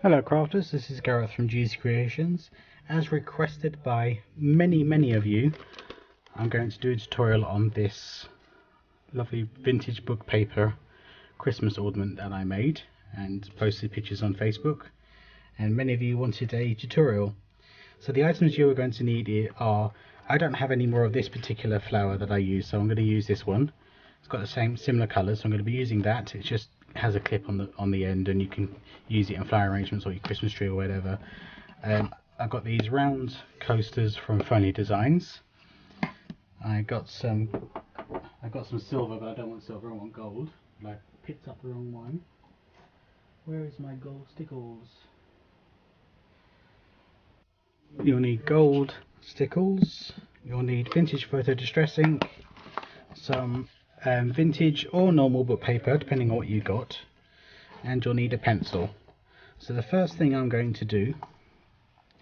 Hello crafters, this is Gareth from GZ Creations. As requested by many of you, I'm going to do a tutorial on this lovely vintage book paper Christmas ornament that I made and posted pictures on Facebook, and many of you wanted a tutorial. So the items you are going to need are, I don't have any more of this particular flower that I use, so I'm going to use this one. It's got the same similar colours, so I'm going to be using that. It just has a clip on the end, and you can use it in flower arrangements or your Christmas tree or whatever. I've got these round coasters from Phony Designs. I got some silver, but I don't want silver, I want gold. But I picked up the wrong one. Where is my gold stickles? You'll need gold stickles. You'll need vintage photo distress ink, some vintage or normal book paper depending on what you got, and you'll need a pencil. So the first thing I'm going to do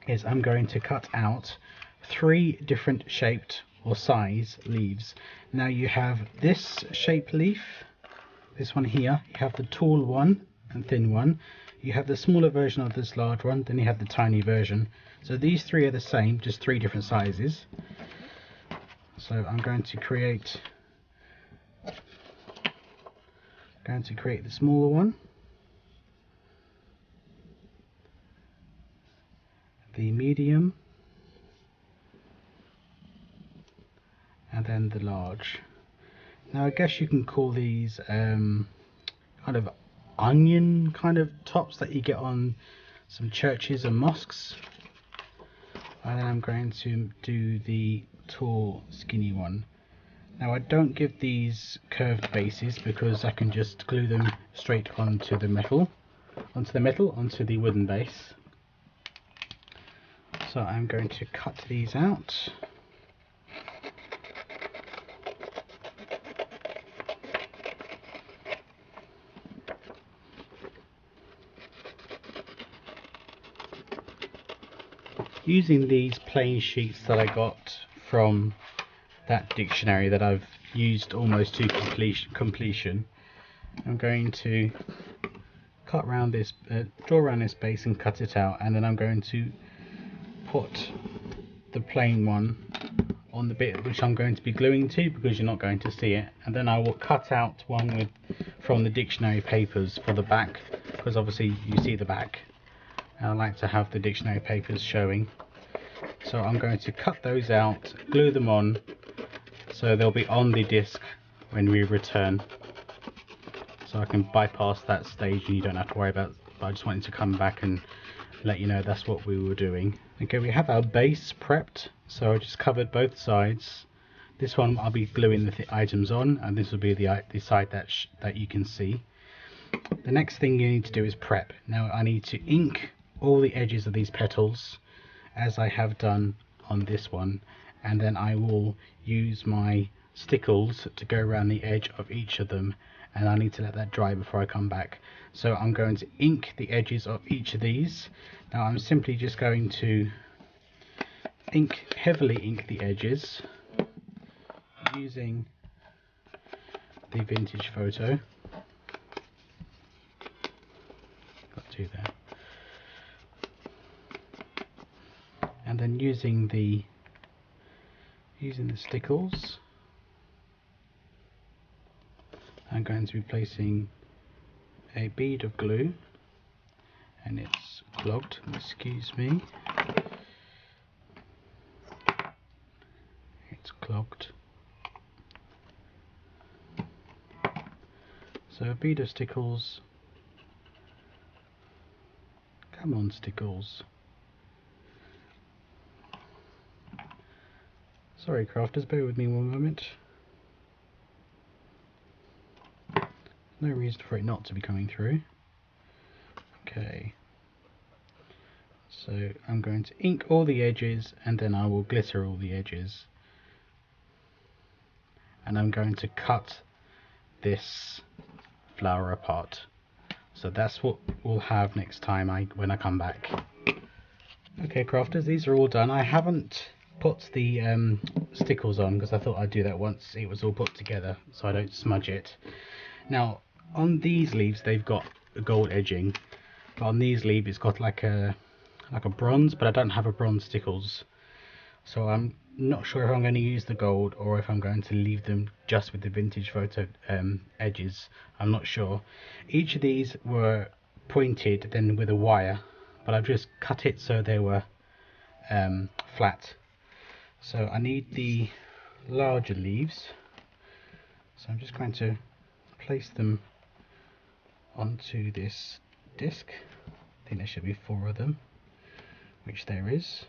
is I'm going to cut out 3 different shaped or size leaves. Now you have this shape leaf, this one here, you have the tall one and thin one, you have the smaller version of this large one, then you have the tiny version. So these 3 are the same, just 3 different sizes. So I'm going to create the smaller one, the medium, and then the large. Now I guess you can call these kind of onion kind of tops that you get on some churches and mosques. And then I'm going to do the tall skinny one. Now I don't give these curved bases because I can just glue them straight onto the wooden base. So I'm going to cut these out. Using these plain sheets that I got from that dictionary that I've used almost to completion, I'm going to cut around this, draw around this base and cut it out, and then I'm going to put the plain one on the bit which I'm going to be gluing to, because you're not going to see it, and then I will cut out one from the dictionary papers for the back, because obviously you see the back, and I like to have the dictionary papers showing. So I'm going to cut those out, glue them on, so they'll be on the disc when we return, so I can bypass that stage and you don't have to worry about it. But I just wanted to come back and let you know that's what we were doing. Okay, we have our base prepped, so I just covered both sides. This one I'll be gluing the items on, and this will be the side that you can see. The next thing you need to do is prep. Now I need to ink all the edges of these petals, as I have done on this one, and then I will use my stickles to go around the edge of each of them, and I need to let that dry before I come back. So I'm going to ink the edges of each of these. Now I'm simply just going to heavily ink the edges using the vintage photo. Got to do that. And then using the stickles, I'm going to be placing a bead of glue, and it's clogged, excuse me, it's clogged. So a bead of stickles, come on stickles. Sorry crafters, bear with me one moment. No reason for it not to be coming through. Okay, so I'm going to ink all the edges, and then I will glitter all the edges, and I'm going to cut this flower apart. So that's what we'll have next time when I come back. Okay crafters, these are all done. I haven't put the stickles on because I thought I'd do that once it was all put together so I don't smudge it. Now on these leaves they've got gold edging, But on these leaves it's got like a bronze, but I don't have a bronze stickles, so I'm not sure if I'm going to use the gold or if I'm going to leave them just with the vintage photo edges. I'm not sure. Each of these were pointed then with a wire, but I've just cut it so they were flat. So I need the larger leaves, so I'm just going to place them onto this disc. I think there should be 4 of them, which there is.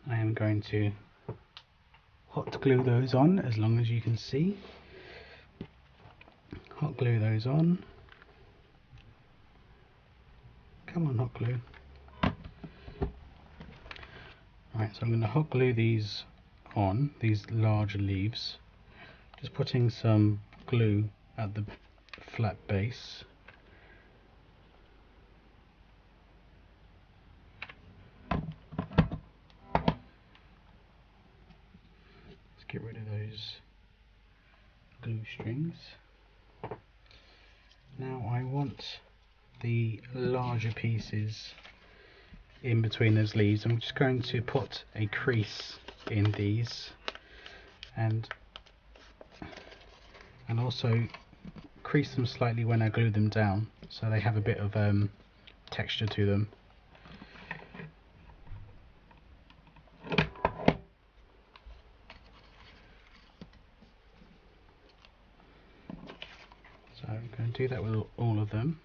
I am going to hot glue those on, as long as you can see. Hot glue those on. Come on, hot glue. Right, so I'm going to hot glue these on, these larger leaves. Just putting some glue at the flat base. Let's get rid of those glue strings. Now I want the larger pieces in between those leaves. I'm just going to put a crease in these and also crease them slightly when I glue them down, so they have a bit of texture to them. So I'm going to do that with all of them.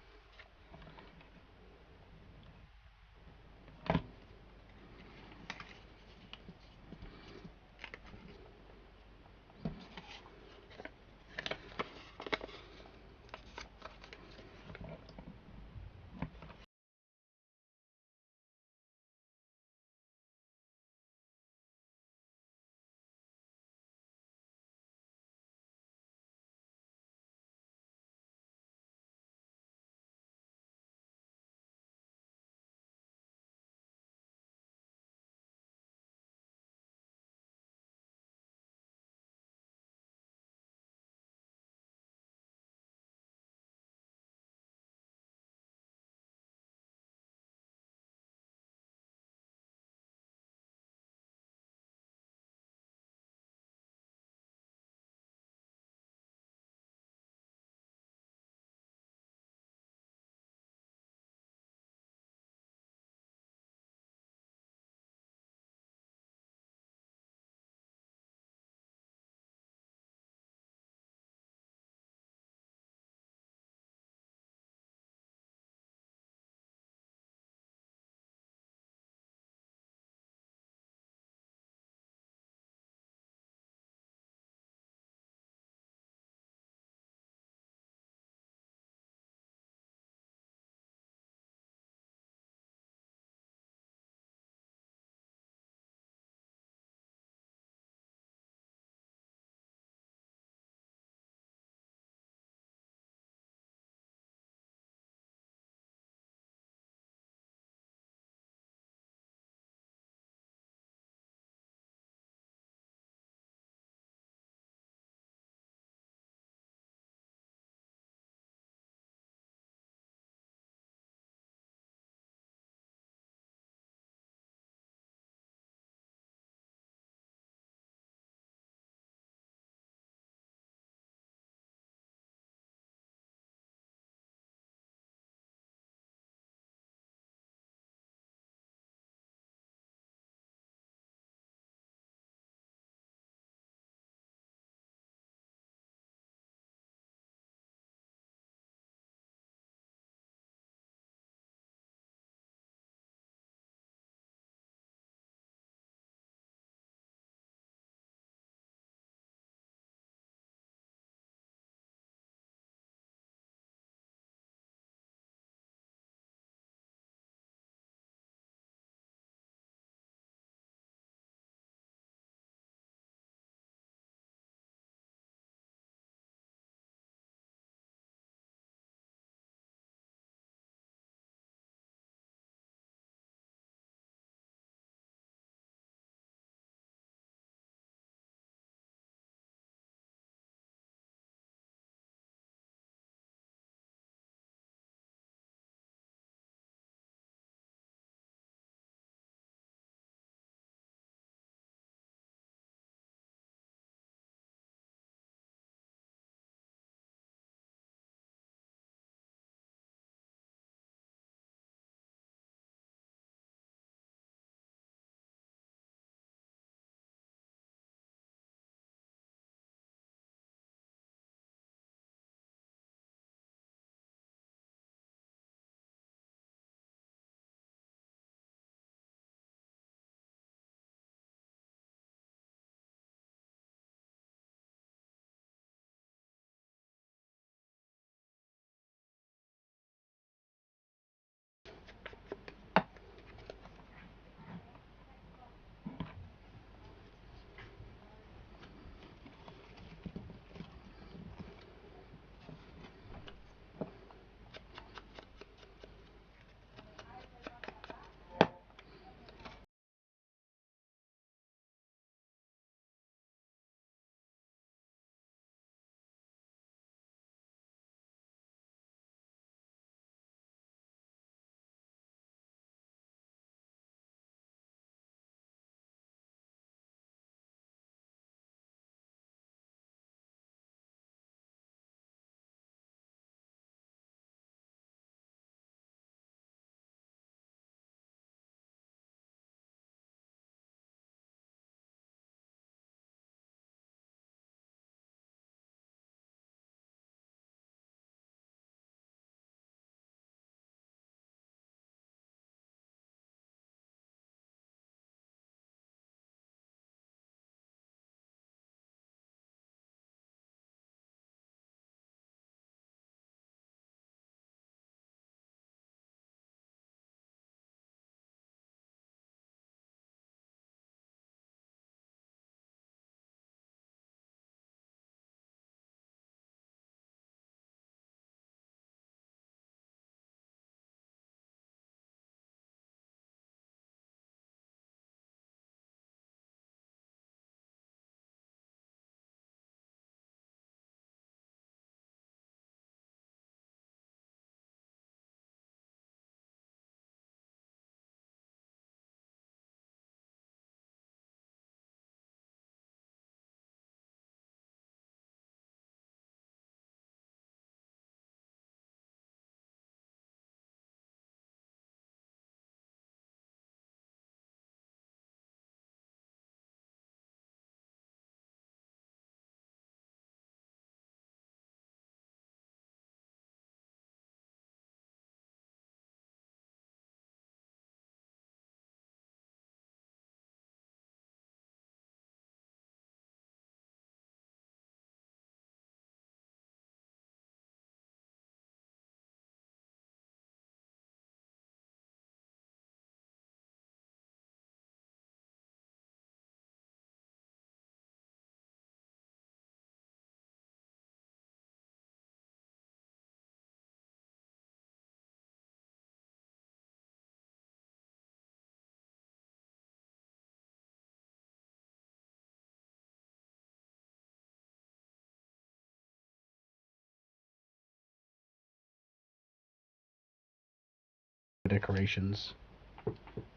decorations.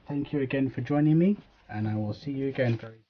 Thank you again for joining me, and I will see you again very